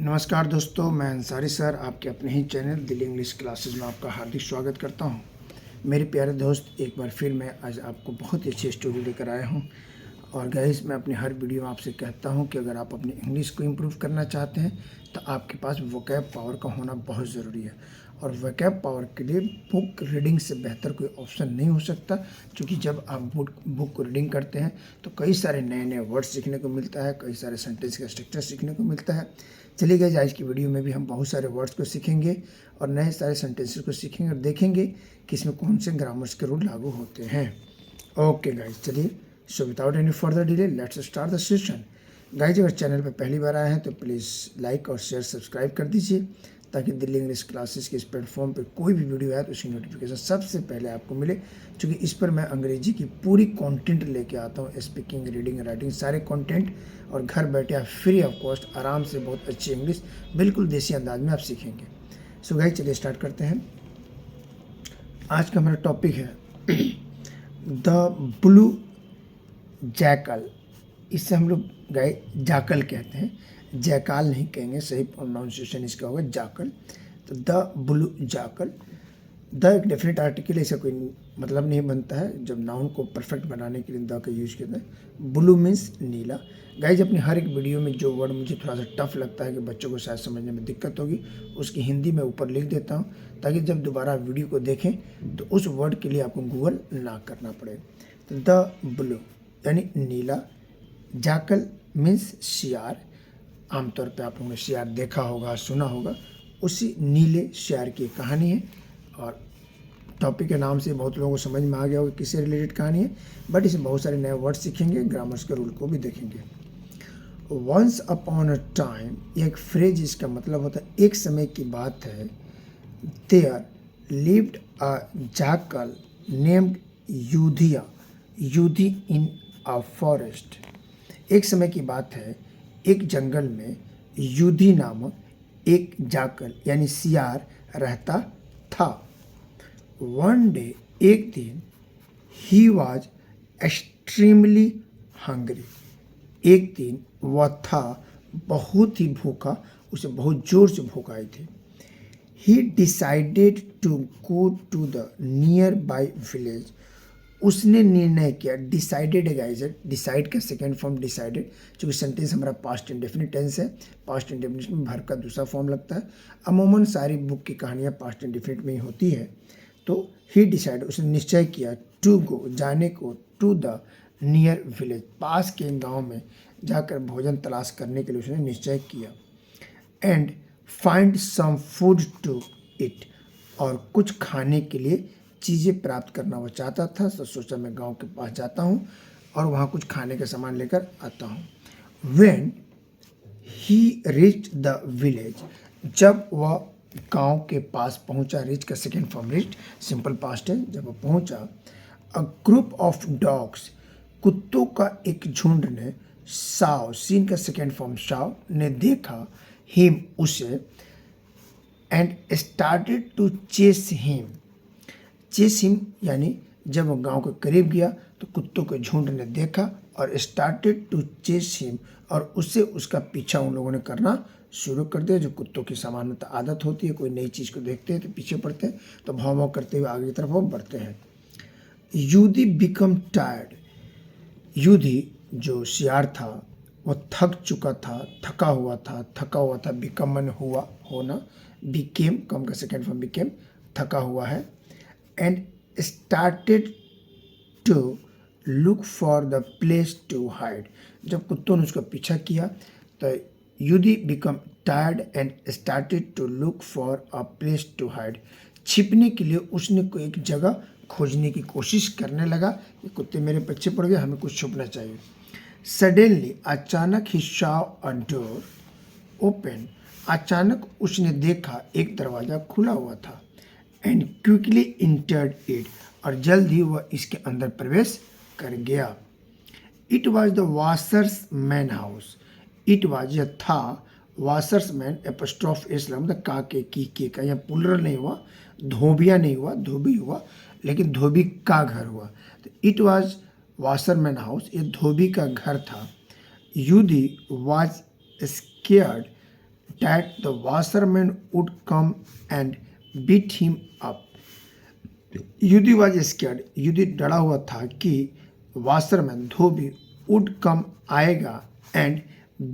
नमस्कार दोस्तों, मैं अंसारी सर आपके अपने ही चैनल दिल्ली इंग्लिश क्लासेस में आपका हार्दिक स्वागत करता हूं। मेरे प्यारे दोस्त, एक बार फिर मैं आज आपको बहुत ही अच्छी स्टोरी लेकर आया हूं। और गाइस, मैं अपनी हर वीडियो में आपसे कहता हूं कि अगर आप अपनी इंग्लिश को इम्प्रूव करना चाहते हैं तो आपके पास वोकैब पावर का होना बहुत ज़रूरी है। और वोकैब पावर के लिए बुक रीडिंग से बेहतर कोई ऑप्शन नहीं हो सकता, क्योंकि जब आप बुक को रीडिंग करते हैं तो कई सारे नए नए वर्ड सीखने को मिलता है, कई सारे सेंटेंस का स्ट्रक्चर सीखने को मिलता है। चलिए गाइस, आज की वीडियो में भी हम बहुत सारे वर्ड्स को सीखेंगे और नए सारे सेंटेंसेस को सीखेंगे और देखेंगे कि इसमें कौन से ग्रामर्स के रूल लागू होते हैं। ओके गाइस, चलिए, so without any further delay let's start the session. Guys, अगर चैनल पर पहली बार आए हैं तो प्लीज़ लाइक और शेयर सब्सक्राइब कर दीजिए, ताकि दिल्ली इंग्लिश क्लासेस के इस प्लेटफॉर्म पर कोई भी वीडियो आए तो उसकी नोटिफिकेशन सबसे पहले आपको मिले। क्योंकि इस पर मैं अंग्रेजी की पूरी कंटेंट लेके आता हूँ, स्पीकिंग, रीडिंग, राइटिंग, सारे कंटेंट। और घर बैठे आप फ्री ऑफ कॉस्ट आराम से बहुत अच्छी इंग्लिश बिल्कुल देसी अंदाज में आप सीखेंगे। सो गाइस, चलिए स्टार्ट करते हैं। आज का हमारा टॉपिक है द ब्लू जैकल। इससे हम लोग गाय जाकल कहते हैं, जैकाल नहीं कहेंगे, सही प्रोनाउंसिएशन इसका होगा जाकल। तो द ब्लू जाकल, द एक डेफिनेट आर्टिकल, ऐसा कोई मतलब नहीं बनता है। जब नाउन को परफेक्ट बनाने के लिए द का यूज करते हैं। ब्लू मीन्स नीला। गाइज, अपनी हर एक वीडियो में जो वर्ड मुझे थोड़ा सा टफ लगता है कि बच्चों को शायद समझने में दिक्कत होगी, उसकी हिंदी में ऊपर लिख देता हूँ, ताकि जब दोबारा वीडियो को देखें तो उस वर्ड के लिए आपको गूगल ना करना पड़े। तो द ब्लू यानी नीला, जाकल मीन्स शियार। आमतौर पे आप लोगों ने शियार देखा होगा, सुना होगा, उसी नीले शियार की कहानी है। और टॉपिक के नाम से बहुत लोगों को समझ में आ गया होगा किससे रिलेटेड कहानी है, बट इसमें बहुत सारे नए वर्ड सीखेंगे, ग्रामर्स के रूल को भी देखेंगे। वंस अपॉन अ टाइम, एक फ्रेज, इसका मतलब होता है एक समय की बात है। There lived a jackal named Yudhiya, Yudhi in a forest. एक समय की बात है, एक जंगल में यूधी नामक एक जाकल यानी सियार रहता था। वन डे, एक दिन, ही वॉज एक्सट्रीमली हंग्री। एक दिन वह था बहुत ही भूखा, उसे बहुत जोर से भूख आई थी। He decided to go to the nearby village. उसने निर्णय किया, डिसाइडेड है गाइस, डिसाइड का सेकेंड फॉर्म डिसाइडेड, क्योंकि सेंटेंस हमारा पास्ट इंडेफिनिट टेंस है। पास्ट इंडेफिनिट में वर्ब का दूसरा फॉर्म लगता है। अमूमन सारी बुक की कहानियाँ पास्ट इंडेफिनिट में ही होती है। तो ही डिसाइड, उसने निश्चय किया, टू गो, जाने को, टू द नियर विलेज, पास के गांव में जाकर भोजन तलाश करने के लिए उसने निश्चय किया। And find some food to eat, और कुछ खाने के लिए चीज़ें प्राप्त करना वो चाहता था। तो सोचा मैं गांव के पास जाता हूँ और वहाँ कुछ खाने का सामान लेकर आता हूँ। When he reached the village, जब वह गांव के पास पहुंचा, रीच का second form reached, simple past है, जब वह पहुंचा, अ ग्रुप ऑफ डॉग्स, कुत्तों का एक झुंड ने, साव, सीन का सेकेंड फॉर्म साव, ने देखा, हिम, उसे, and started to chase him. Chase him यानी जब वो गांव के करीब गया तो कुत्तों के झुंड ने देखा और स्टार्टेड टू चेस हिम, और उससे उसका पीछा उन लोगों ने करना शुरू कर दिया। जो कुत्तों की सामान्यतः आदत होती है, कोई नई चीज़ को देखते हैं तो पीछे पड़ते हैं, तो भाव भाव करते हुए आगे की तरफ वो बढ़ते हैं। यूधी बिकम टायर्ड, यूधी जो शियार था वो थक चुका था, थका हुआ था। बिकम मन हुआ, होना, बिकेम, कम का सेकेंड फॉर्म बिकेम, थका हुआ है। And started to look for the place to hide, जब कुत्तों ने उसका पीछा किया तो Yudhi become tired and started to look for a place to hide, छिपने के लिए उसने कोई एक जगह खोजने की कोशिश करने लगा कि कुत्ते मेरे पीछे पड़ गए, हमें कुछ छुपना चाहिए। सडनली, अचानक, he saw a door open, अचानक उसने देखा एक दरवाज़ा खुला हुआ था। एंड क्विकली इंटर्ड इट, और जल्द ही वह इसके अंदर प्रवेश कर गया। It was the washers man house, it was, यह था, वाशर्स मैन, एपोस्ट्रोफ एस लगा, मतलब का के का, यह पुलरल नहीं हुआ, धोबिया नहीं हुआ, धोबी हुआ, लेकिन धोबी का घर हुआ। तो इट वॉज वाशरमैन हाउस, ये धोबी का घर था। Yudhi was scared that the washerman would come and beat him up. Yudhi was scared. Yudhi डरा हुआ था कि वाशरमैन धोबी would come आएगा and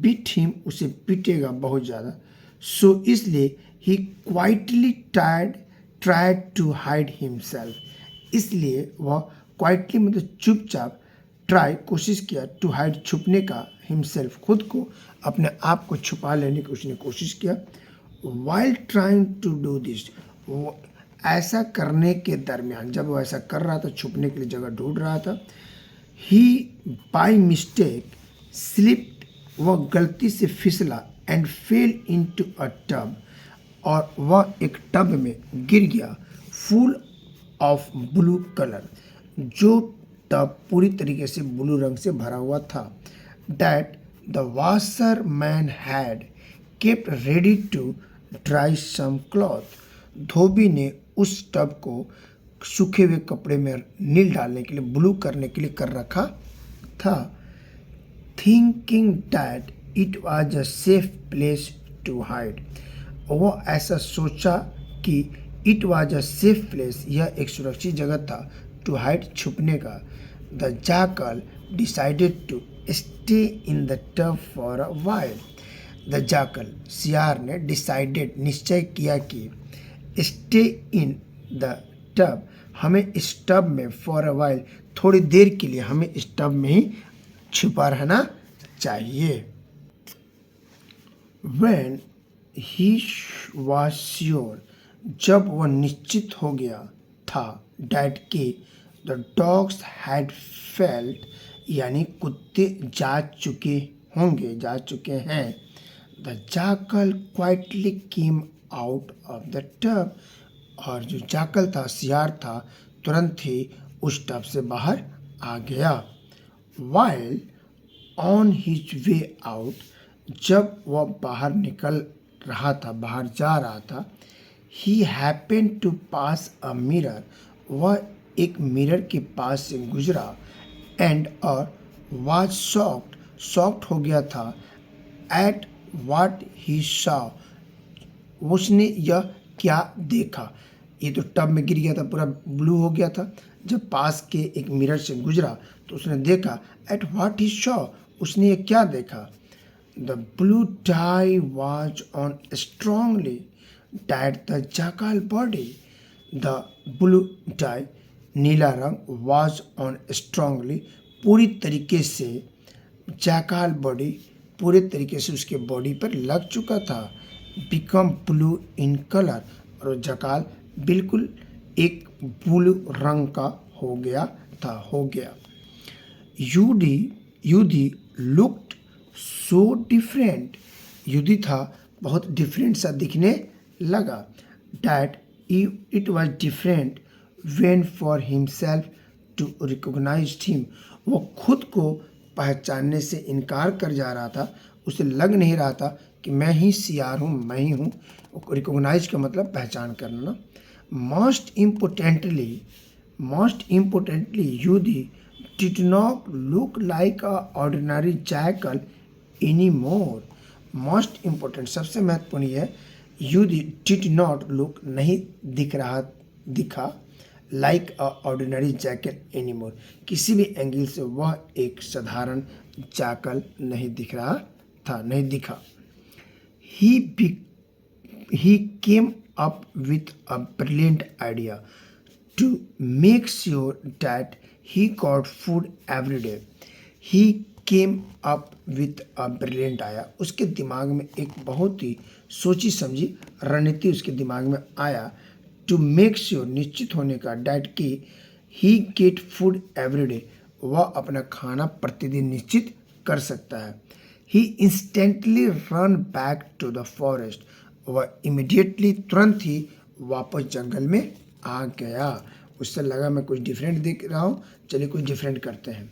beat him उसे पीटेगा बहुत ज़्यादा. So इसलिए he quietly tried to hide himself. इसलिए वह quietly मतलब चुपचाप ट्राई कोशिश किया टू हाइड छुपने का हिमसेल्फ खुद को अपने आप को छुपा लेने की उसने कोशिश किया. While trying to do this, ऐसा करने के दरमियान जब वो ऐसा कर रहा था छुपने के लिए जगह ढूंढ रहा था, ही बाय मिस्टेक स्लिप्ड, वह गलती से फिसला and fell into a tub, और वह एक टब में गिर गया फुल ऑफ ब्लू कलर, जो टब पूरी तरीके से ब्लू रंग से भरा हुआ था. That the washer man had kept ready to dry some cloth, धोबी ने उस टब को सूखे हुए कपड़े में नील डालने के लिए, ब्लू करने के लिए कर रखा था. Thinking that it was a safe place to hide, वो ऐसा सोचा कि it was a safe place, यह एक सुरक्षित जगह था टू हाइड छुपने का. The jackal decided to stay in the tub for a while. The jackal सियार ने डिसाइडेड निश्चय किया कि स्टे इन द टब, हमें इस टब में फॉर अ वाइल थोड़ी देर के लिए हमें इस टब में ही छुपा रहना चाहिए. When he was sure, जब वह निश्चित हो गया था, that कि the dogs had felt, यानी कुत्ते जा चुके होंगे, जा चुके हैं. The jackal quietly came out of the tub, और जो जाकल था, सियार था, तुरंत ही उस टब से बाहर आ गया. While on his way out, जब वह बाहर निकल रहा था, बाहर जा रहा था, he happened to pass a mirror, वह एक मिरर के पास से गुजरा, and और was shocked हो गया था at what he saw, उसने यह क्या देखा. ये तो टब में गिर गया था, पूरा ब्लू हो गया था. जब पास के एक मिरर से गुजरा तो उसने देखा at what he saw, उसने ये क्या देखा. The blue dye was on strongly that the jackal body. The blue dye, नीला रंग, was on strongly, पूरी तरीके से, jackal body, पूरे तरीके से उसके बॉडी पर लग चुका था. Become blue in color, और जाकाल बिल्कुल एक ब्लू रंग का हो गया. युधी looked so different, युधी था बहुत डिफरेंट सा दिखने लगा. That it was different when for himself to recognize him, वो खुद को पहचानने से इनकार कर जा रहा था. उसे लग नहीं रहा था कि मैं ही सियार हूँ, मैं ही हूँ. रिकॉग्नाइज का मतलब पहचान करना. Most importantly Yudhi did not look like a ordinary jackal anymore. Most important, सबसे महत्वपूर्ण है, युधी did not look, नहीं दिखा like a ordinary jackal anymore, किसी भी एंगल से वह एक साधारण जाकल नहीं दिखा. He came up with a brilliant idea to make sure that he got food every day. He came up with a brilliant idea. उसके दिमाग में एक बहुत ही सोची समझी रणनीति उसके दिमाग में आया. To make sure, निश्चित होने का, that कि he get food every day, वह अपना खाना प्रतिदिन निश्चित कर सकता है. He instantly run back to the forest, वह immediately, तुरंत ही वापस जंगल में आ गया. उससे लगा मैं कुछ डिफरेंट दिख रहा हूँ, चलिए कुछ डिफरेंट करते हैं.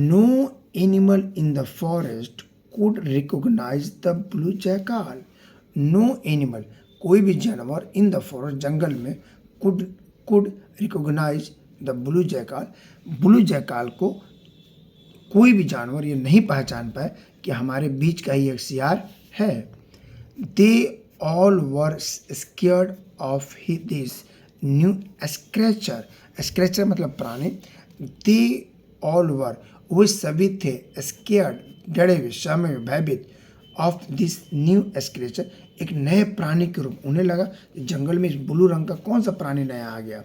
No animal in the forest could recognize the blue jackal. No animal, कोई भी जानवर इन द फॉरेस्ट, जंगल में, could recognize the blue jackal, blue jackal को कोई भी जानवर ये नहीं पहचान पाए कि हमारे बीच का ही एक सियार है. They all were scared of this new scratcher. Scratcher मतलब प्राणी. They all were, वे सभी थे, scared, डरे हुए, सहमे हुए, भयभीत, of this new scratcher, एक नए प्राणी के रूप. उन्हें लगा जंगल में इस ब्लू रंग का कौन सा प्राणी नया आ गया.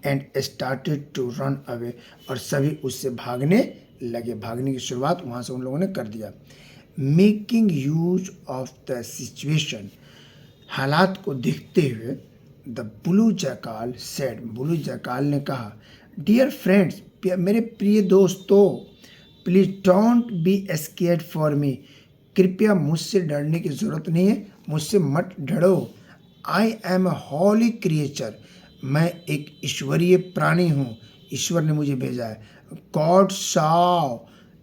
And started to run away, और सभी उससे भागने लगे. भागने की शुरुआत वहाँ से उन लोगों ने कर दिया. Making use of the situation, हालात को देखते हुए, the blue jackal said, blue jackal ने कहा, डियर फ्रेंड्स, मेरे प्रिय दोस्तों, please don't be scared for me, कृपया मुझसे डरने की ज़रूरत नहीं है, मुझसे मत डरो. I am a Holly creature, मैं एक ईश्वरीय प्राणी हूँ, ईश्वर ने मुझे भेजा है. गॉड सॉ,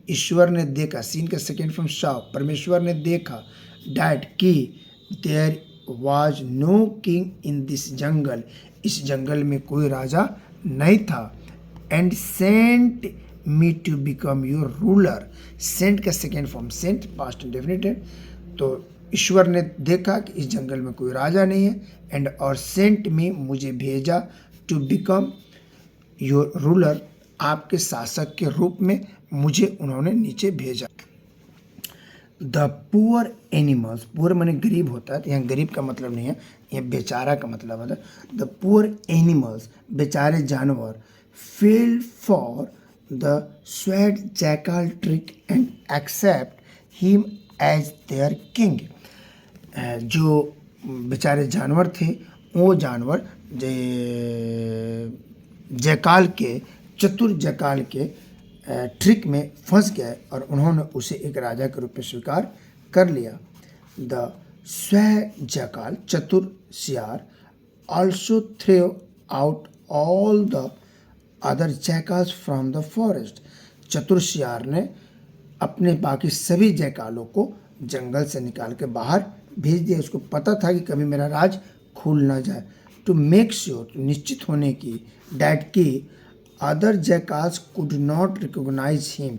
ईश्वर ने देखा, सीन का सेकेंड फॉर्म सॉ, परमेश्वर ने देखा, डैट की, there was no king in this jungle, इस जंगल में कोई राजा नहीं था. And sent me to become your ruler, sent का second form sent, past indefinite है. तो ईश्वर ने देखा कि इस जंगल में कोई राजा नहीं है, एंड और सेंट मी, मुझे भेजा, टू बिकम योर रूलर, आपके शासक के रूप में मुझे उन्होंने नीचे भेजा. द पुअर एनिमल्स, पुअर माने गरीब होता है, तो यहाँ गरीब का मतलब नहीं है, यह बेचारा का मतलब होता है. द पुअर एनिमल्स, बेचारे जानवर, fell for the sweet jackal trick and accept him as their king. जो बेचारे जानवर थे, वो जानवर जैकाल के, चतुर जैकाल के ट्रिक में फंस गए, और उन्होंने उसे एक राजा के रूप में स्वीकार कर लिया. द स्वे जैकाल, चतुर सियार, also throw out all the other jackals from the forest, चतुर सियार ने अपने बाकी सभी जैकालों को जंगल से निकाल के बाहर भेज दिया. उसको पता था कि कभी मेरा राज खुल ना जाए. टू मेक श्योर, निश्चित होने की, डैट की, other jackals could not recognise him,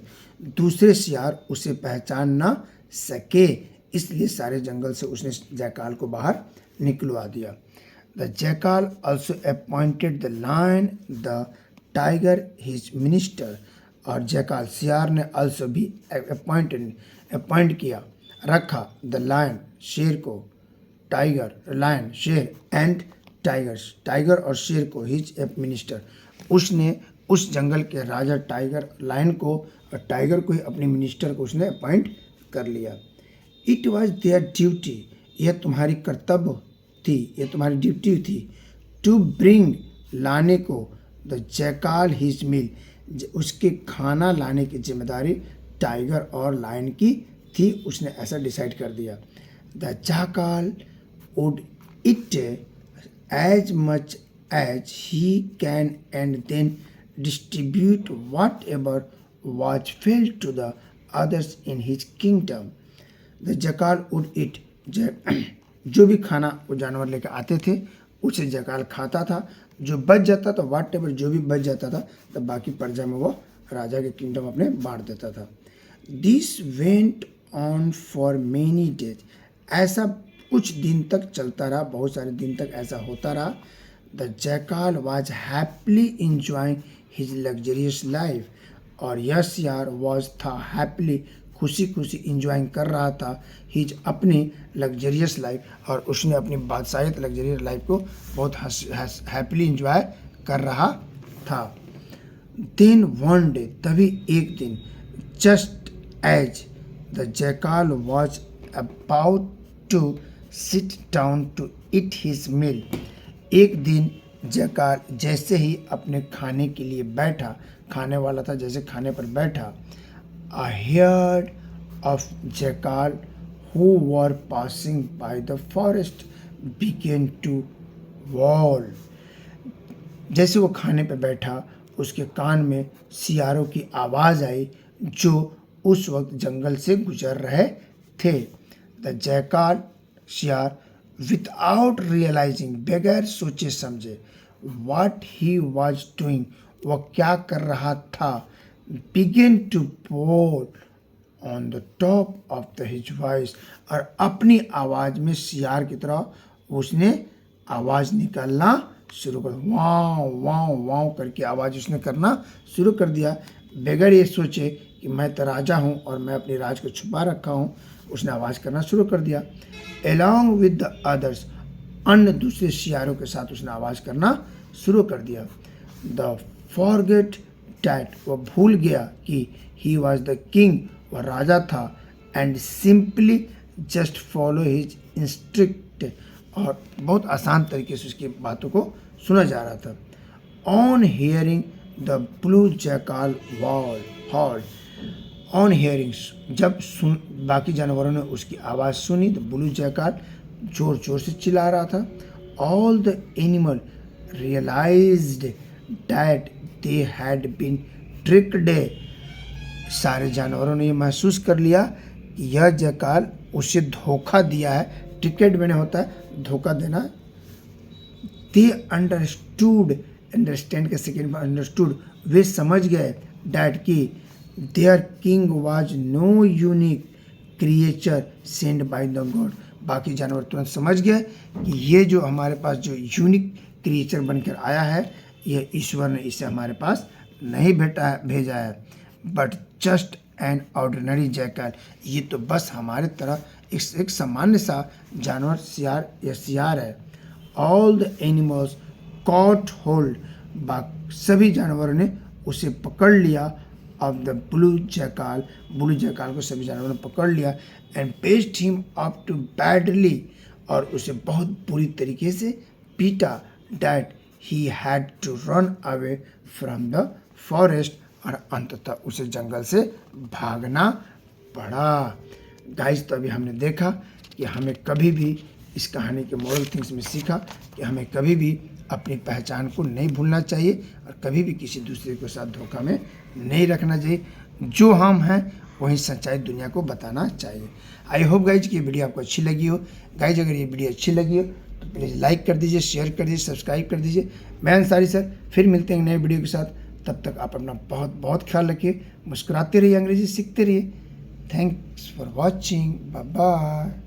दूसरे सियार उसे पहचान ना सके, इसलिए सारे जंगल से उसने जैकाल को बाहर निकलवा दिया. The jackal also appointed the lion the tiger his minister, और जैकाल सियार ने ऑल्सो भी अपॉइंट किया, रखा, द लायन, शेर को, टाइगर, लायन शेर, एंड टाइगर्स, टाइगर और शेर को, हिज मिनिस्टर, उसने उस जंगल के राजा टाइगर, लायन को और टाइगर को ही अपने मिनिस्टर को उसने अपॉइंट कर लिया. इट वॉज देयर ड्यूटी, यह तुम्हारी कर्तव्य थी, यह तुम्हारी ड्यूटी थी, टू ब्रिंग, लाने को, द जैकाल हिज मील, उसके खाना लाने की जिम्मेदारी टाइगर और लायन की थी. उसने ऐसा डिसाइड कर दिया. The jackal would eat as much as he can and then distribute whatever was फेल to the others in his kingdom. The jackal would eat, जो भी खाना वो जानवर लेकर आते थे उसे जैकाल खाता था, जो बच जाता था, वॉट एवर, जो भी बच जाता था, तो बाकी प्रजा में वो राजा के किंगडम अपने बांट देता था. This went on for many days, ऐसा कुछ दिन तक चलता रहा, बहुत सारे दिन तक ऐसा होता रहा. The jackal was happily enjoying his luxurious life, और यस यार वॉज था हैप्पीली, खुशी खुशी इंजॉइंग कर रहा था, हिज अपनी लग्जरियस लाइफ, और उसने अपनी बादशाहियत लग्जरियस लाइफ को बहुत हैप्पीली इंजॉय कर रहा था. देन वन डे, तभी एक दिन, just as the jackal was about to sit down to eat his meal, एक दिन जैकाल जैसे ही अपने खाने के लिए बैठा, खाने वाला था, जैसे खाने पर बैठा, a herd of jackal who were passing by the forest began to wail. जैसे वो खाने पे बैठा, उसके कान में सियारों की आवाज़ आई जो उस वक्त जंगल से गुजर रहे थे. द जैकाल, सियार, विदाउट रियलाइजिंग, बगैर सोचे समझे, what he was doing, वह क्या कर रहा था, began to bawl on the top of the his voice, और अपनी आवाज़ में सियार की तरह उसने आवाज़ निकालना शुरू कर, वाव वाव वाव करके आवाज़ उसने करना शुरू कर दिया, बगैर ये सोचे कि मैं तो राजा हूँ और मैं अपनी राज को छुपा रखा हूँ। उसने आवाज़ करना शुरू कर दिया। अलॉन्ग विद द अदर्स, अन्य दूसरे सियारों के साथ उसने आवाज़ करना शुरू कर दिया। द फॉरगेट डैट, वह भूल गया कि ही वॉज द किंग, वह राजा था, and simply just follow his instinct, और बहुत आसान तरीके से उसकी बातों को सुना जा रहा था। On hearing the blue jackal hall, on hearing, जब बाकी जानवरों ने उसकी आवाज़ सुनी तो ब्लू जैकाल जोर जोर से चिल्ला रहा था। All the animal realised that they had been tricked, सारे जानवरों ने ये महसूस कर लिया कि यह जैकाल उसे धोखा दिया है। ट्रिकेड मैंने होता है धोखा देना। दे अंडरस्टूड, अंडरस्टैंड के सेकेंड बार अंडरस्टूड, वे समझ गए डैट कि their king was no unique creature sent by the god. बाकी जानवर तुरंत समझ गए कि ये जो हमारे पास जो यूनिक क्रिएचर बनकर आया है, ये ईश्वर ने इसे हमारे पास नहीं भेजा है, but just an ordinary jackal, ये तो बस हमारे तरह एक सामान्य सा जानवर सियार है। All the animals cot hold, सभी जानवरों ने उसे पकड़ लिया। ऑफ द ब्लू जैकाल को सभी जानवरों ने पकड़ लिया। And pasted him up too badly, और उसे बहुत बुरी तरीके से पीटा। That he had to run away from the forest, और अंततः उसे जंगल से भागना पड़ा। गाइस, तो अभी हमने देखा कि हमें कभी भी इस कहानी के मॉरल थिंग्स में सीखा कि हमें कभी भी अपनी पहचान को नहीं भूलना चाहिए और कभी भी किसी दूसरे के साथ धोखा में नहीं रखना चाहिए। जो हम हैं वही सच्चाई दुनिया को बताना चाहिए। आई होप गाइज कि ये वीडियो आपको अच्छी लगी हो। गाइज, अगर ये वीडियो अच्छी लगी हो तो प्लीज़ लाइक कर दीजिए, शेयर कर दीजिए, सब्सक्राइब कर दीजिए। मैं अंसारी सर फिर मिलते हैं नए वीडियो के साथ। तब तक आप अपना बहुत बहुत ख्याल रखिए, मुस्कुराते रहिए, अंग्रेजी सीखते रहिए। Thanks for watching, bye bye.